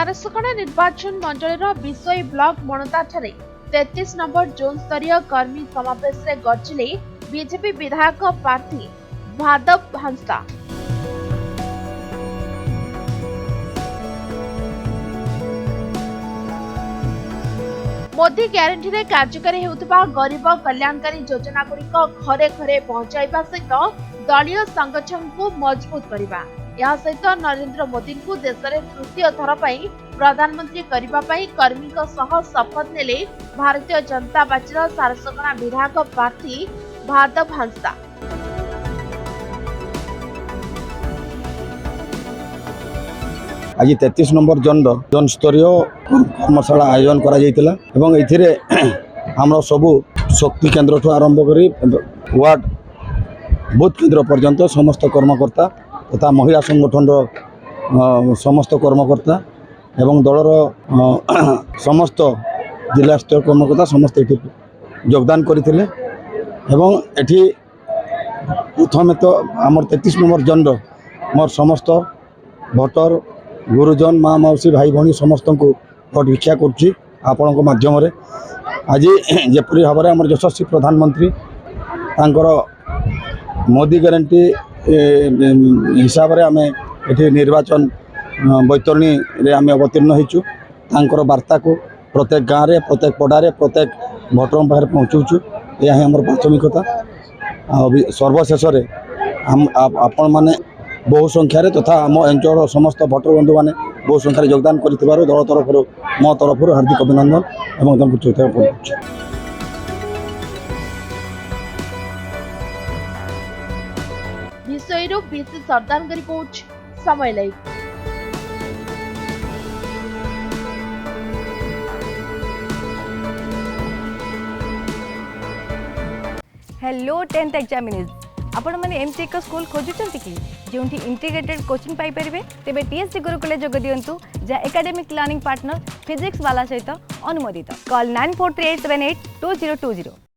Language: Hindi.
सारसकणा निर्वाचन मंडल विषय ब्लॉक मणता 33 नंबर जोन स्तरीय कर्मी समावेश से गर्जिले बीजेपी विधायक प्रार्थी भादव हंसदा। मोदी ग्यारंटी रे कार्यकारी होउतबा गरीब कल्याणकारी योजना गुड़िक घरे घरे पहुंचाइबा सहित दलीय संगठन को मजबूत करबा। यह सहित नरेंद्र मोदी को देश में तृतीय थर पर प्रधानमंत्री करने कर्मी शपथ नेले भारतीय जनता पार्टी सारसकणा विधायक प्रार्थी भादव हंसदा। आज 33 नंबर जोन स्तरीय कर्मशाला आयोजन करा सबु शक्ति केन्द्र ठू आरंभ करी वार्ड बूथ केन्द्र पर्यंत समस्त कर्मकर्ता तथा महिला संगठन समस्त कर्मकर्ता एवं दलर समस्त जिला स्तर कर्मकर्ता समस्त ये योगदान करते एठी प्रथम तो आम 33 नंबर जोन मोर समस्त भोटर गुरुजन माँ मौसी भाई भाई समस्त को भोट भिक्षा करूँ माध्यम आज जपरी भाव में यशस्वी प्रधानमंत्री तांकर मोदी ग्यारंटी हिसाब से आम ये निर्वाचन बैतरणी रे आम अवतीर्ण होकर वार्ता को प्रत्येक गाँव में प्रत्येक पड़ारे प्रत्येक भोटर पाखे पहुँचुचु। यह आम प्राथमिकता सर्वशेष आपण मैंने बहु संख्यार तथा आम अंचल समस्त भोटर बंधु मैंने बहु संख्यार योगदान कर दल तरफ मो तरफ हार्दिक अभिनंदन एवं कृतज्ञता पहुँच। विषय बीसी सरदार की रिपोर्ट समय लाइव। हेलो 10th एग्जामिनीज आपण मैंने एमती एक स्कूल खोजुचंती कि जोंठी इंटीग्रेटेड कोचिंग पाई परिबे तेबे टीएससी गुरुकुल जोग दियंतु जा एकेडमिक लर्निंग पार्टनर फिजिक्स वाला सहित अनुमोदित। कॉल 9438782020।